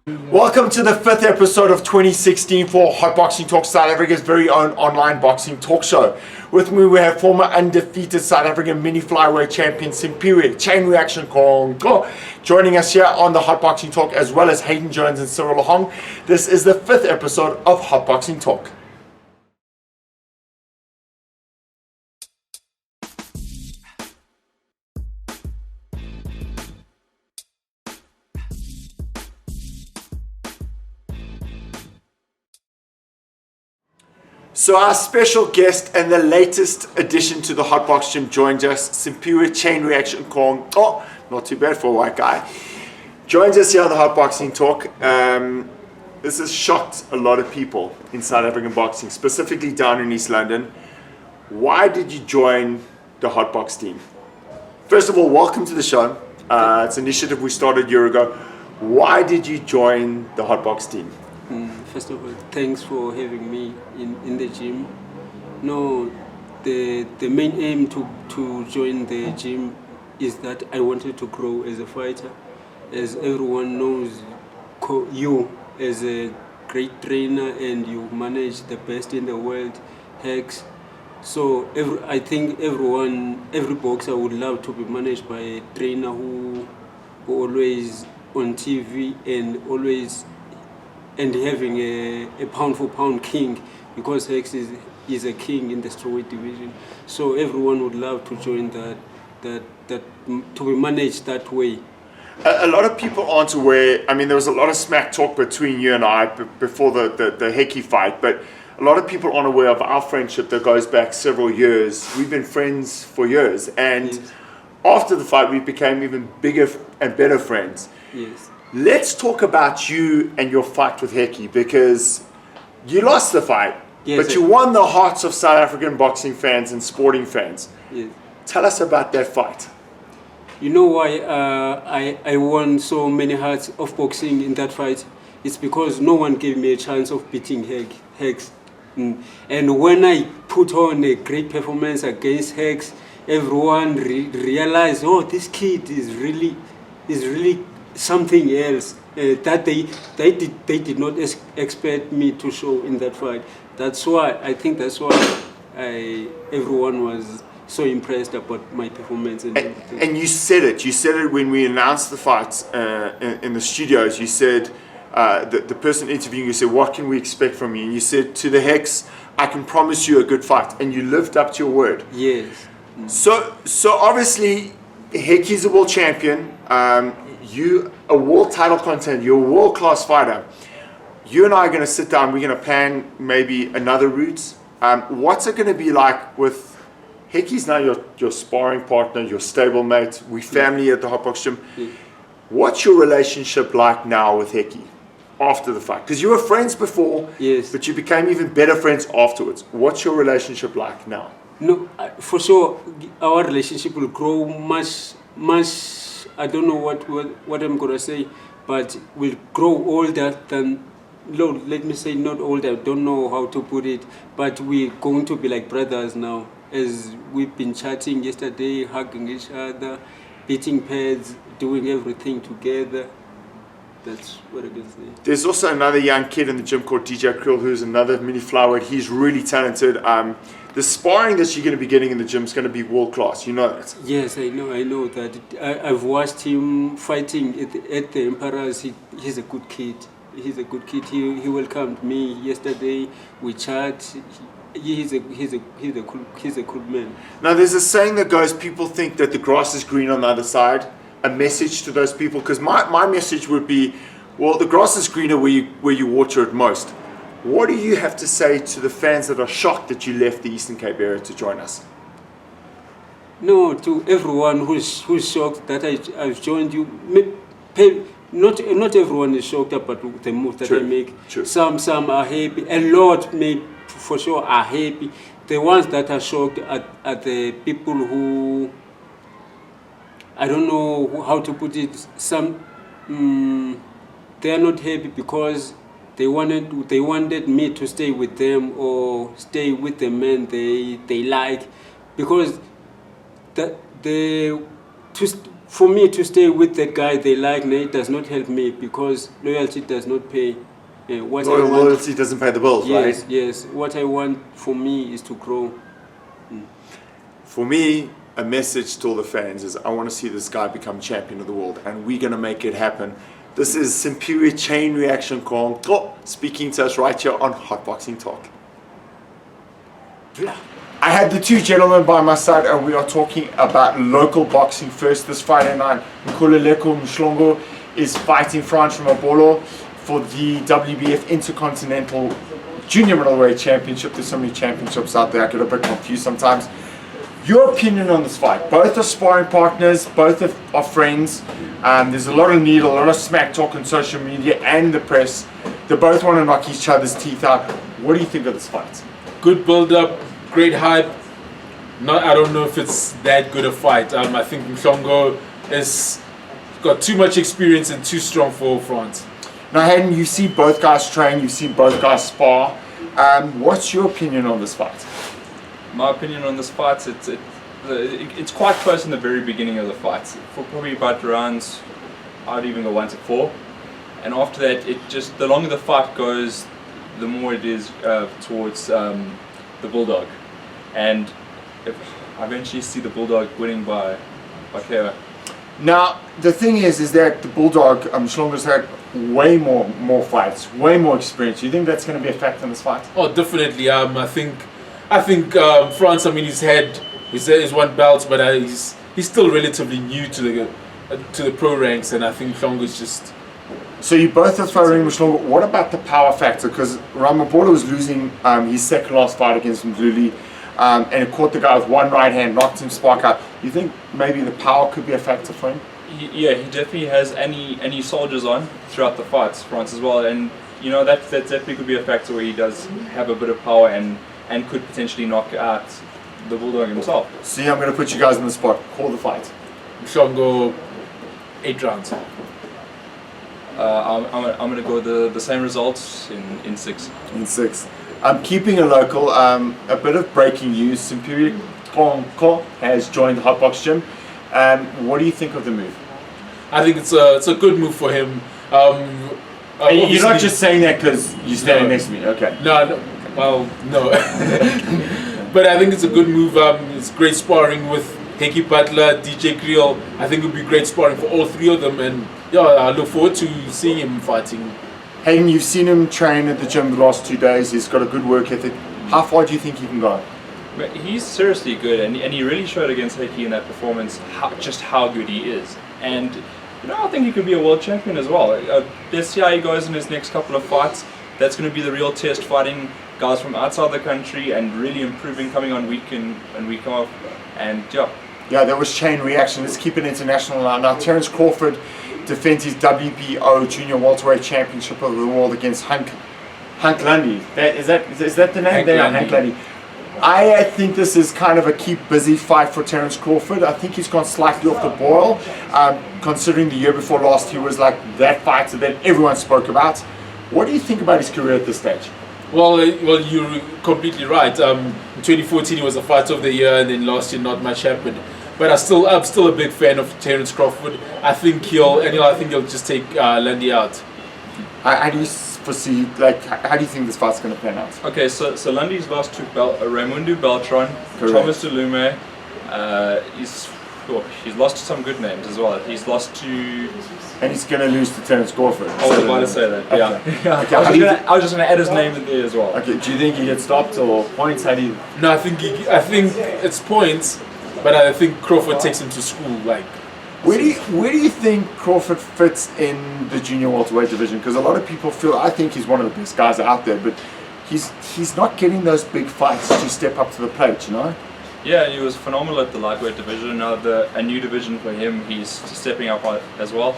Welcome to the 5th episode of 2016 for HotBoxing Talk, South Africa's very own online boxing talk show. With me we have former undefeated South African mini flyweight champion Simpiwe Chain Reaction Kongo joining us here on the HotBoxing Talk, as well as Hayden Jones and Cyril Hong. This is the 5th episode of HotBoxing Talk. So our special guest and the latest addition to the HotBox gym joins us, Simpiwe Chain Reaction Kong. Oh, not too bad for a white guy. Joins us here on the HotBoxing Talk. This has shocked a lot of people in South African boxing, specifically down in East London. Why did you join the HotBox team? First of all, welcome to the show. It's an initiative we started a year ago. Why did you join the HotBox team? First of all, thanks for having me in the gym. No, the main aim to join the gym is that I wanted to grow as a fighter. As everyone knows, you as a great trainer and you manage the best in the world, Hex. So I think every boxer would love to be managed by a trainer who always on TV and having a pound for pound king, because Hex is a king in the strawweight division. So everyone would love to join that to be managed that way. A lot of people aren't aware. I mean, there was a lot of smack talk between you and I before the Heki fight, but a lot of people aren't aware of our friendship that goes back several years. We've been friends for years, and yes, after the fight we became even bigger and better friends. Yes. Let's talk about you and your fight with Heki, because you lost the fight, yes, but you won the hearts of South African boxing fans and sporting fans. Yes. Tell us about that fight. You know why I won so many hearts of boxing in that fight? It's because no one gave me a chance of beating Hex. And when I put on a great performance against Hex, everyone realized, oh, this kid is really something else that they did not expect me to show in that fight. That's why everyone was so impressed about my performance and everything. And you said it when we announced the fight in the studios. You said the person interviewing you said, what can we expect from you? And you said to the Hex, I can promise you a good fight, and you lived up to your word. Yes. So obviously Heki's a world champion. You a world title contender, you're a world-class fighter. You and I are going to sit down, we're going to plan maybe another route. What's it going to be like with Heki's now your sparring partner, your stablemate, we family at the HotBox gym. Yeah. What's your relationship like now with Heki after the fight? Because you were friends before, yes, but you became even better friends afterwards. What's your relationship like now? No, for sure, our relationship will grow much. I don't know what I'm gonna say, but will grow older than. No, let me say not older. Don't know how to put it, but we're going to be like brothers now, as we've been chatting yesterday, hugging each other, beating pads, doing everything together. That's what I can say. There's also another young kid in the gym called DJ Krill, who's another mini flyweight. He's really talented. The sparring that you're going to be getting in the gym is going to be world class. You know that? Yes, I know that. I've watched him fighting at the Emperors. He's a good kid. He's a good kid. He welcomed me yesterday. We chat. He's a cool man. Now there's a saying that goes, people think that the grass is green on the other side. A message to those people, because my message would be, well, the grass is greener where you water it most. What do you have to say to the fans that are shocked that you left the Eastern Cape area to join us? No, to everyone who's shocked that I've joined you. Not everyone is shocked about the move that True. I make. True. Some are happy. A lot, for sure, are happy. The ones that are shocked are the people who, I don't know how to put it. Some they are not happy because they wanted me to stay with them or stay with the men they like, because for me to stay with that guy they like, it does not help me because loyalty does not pay. What I want, Loyalty doesn't pay the bills, yes, right? yes. What I want for me is to grow. For me, a message to all the fans is I want to see this guy become champion of the world, and we're going to make it happen. This is Superior Chain Reaction Kong speaking to us right here on Hot Boxing Talk. I had the two gentlemen by my side, and we are talking about local boxing first this Friday night. Nkululeko Mhlongo is fighting Frans Mabolo for the WBF Intercontinental Junior Middleweight Championship. There's so many championships out there, I get a bit confused sometimes. Your opinion on this fight? Both are sparring partners, both are friends. There's a lot of need, a lot of smack talk on social media and the press. They both want to knock each other's teeth out. What do you think of this fight? Good build-up, great hype. I don't know if it's that good a fight. I think Mhlongo has got too much experience and too strong for France. Now, Hayden, you see both guys train, you've seen both guys spar. What's your opinion on this fight? My opinion on this fight, it's quite close in the very beginning of the fight. For probably about rounds, I'd even go 1 to 4. And after that, the longer the fight goes, the more it is towards the Bulldog. And I eventually see the Bulldog winning by KO. Now, the thing is that the Bulldog, Mhlongo's had way more fights, way more experience. Do you think that's going to be a factor in this fight? Oh, definitely. I think France. I mean, he's won belts, but he's still relatively new to the pro ranks, and I think Mhlongo's just. So you both are favoring Mhlongo. What about the power factor? Because Ramaphosa was losing his second last fight against Mdluli, and it caught the guy with one right hand, knocked him spark out. You think maybe the power could be a factor for him? Yeah, he definitely has any soldiers on throughout the fights, France as well, and that definitely could be a factor where he does have a bit of power and could potentially knock out the Bulldog himself. See, I'm going to put you guys on the spot. Call the fight. Mhlongo 8 rounds. I'm going to go the same results in 6. In 6. I'm keeping a local. A bit of breaking news. Superior Konko has joined the HotBox gym. What do you think of the move? I think it's a good move for him. You're not just saying that because you're standing next to me. Okay. No. Well, no. But I think it's a good move. It's great sparring with Heki Butler, DJ Creole. I think it would be great sparring for all three of them, and yeah, I look forward to seeing him fighting. Hayden, you've seen him train at the gym the last 2 days. He's got a good work ethic. How far do you think he can go? But he's seriously good, and he really showed against Heki in that performance just how good he is. And I think he could be a world champion as well. Let's see how he goes in his next couple of fights. That's going to be the real test, fighting guys from outside the country and really improving, coming on week in and week off. And yeah, there was chain reaction. Let's keep it international now. Now, Terence Crawford defends his WBO Junior Welterweight Championship of the World against Hank Lundy. Is that the name? Hank Lundy. I think this is kind of a keep busy fight for Terence Crawford. I think he's gone slightly off the boil, considering the year before last he was like that fighter that everyone spoke about. What do you think about his career at this stage? Well, you're completely right. In 2014 he was a fighter of the year, and then last year not much happened. But I'm still a big fan of Terence Crawford. I think he'll just take Lundy out. How do you foresee, how do you think this fight's going to pan out? Okay, so Lundy's lost to Raimundo Beltran, correct. Thomas Delume. He's lost to some good names as well. He's lost to... And he's going to lose to Terence Crawford. I was about to say that, okay. Yeah. Okay, I was just going to add his name in there as well. Okay, do you think he gets stopped or points? How do you... No, I think it's points, but I think Crawford takes him to school. Where do you think Crawford fits in the junior welterweight division? Because a lot of people feel, I think he's one of the best guys out there, but he's not getting those big fights to step up to the plate, Yeah, he was phenomenal at the lightweight division. Now a new division for him, he's stepping up as well.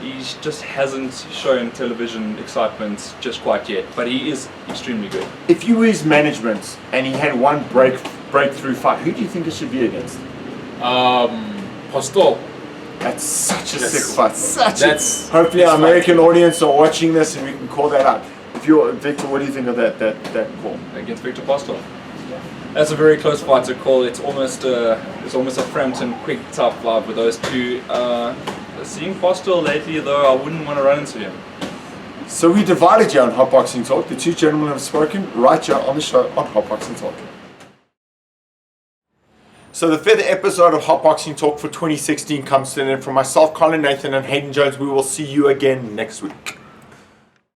He just hasn't shown television excitement just quite yet, but he is extremely good. If you were his management and he had one breakthrough fight, who do you think it should be against? Postol. That's such a sick fight. Hopefully our American audience are watching this and we can call that out. If you're Victor, what do you think of that call? Against Victor Postol? That's a very close fight to call. It's almost a Frampton quick type vibe with those two. Seeing Foster lately, though, I wouldn't want to run into him. So we divided here on Hot Boxing Talk. The two gentlemen have spoken right here on the show on Hot Boxing Talk. So the fifth episode of Hot Boxing Talk for 2016 comes to an end. From myself, Colin Nathan, and Hayden Jones, we will see you again next week.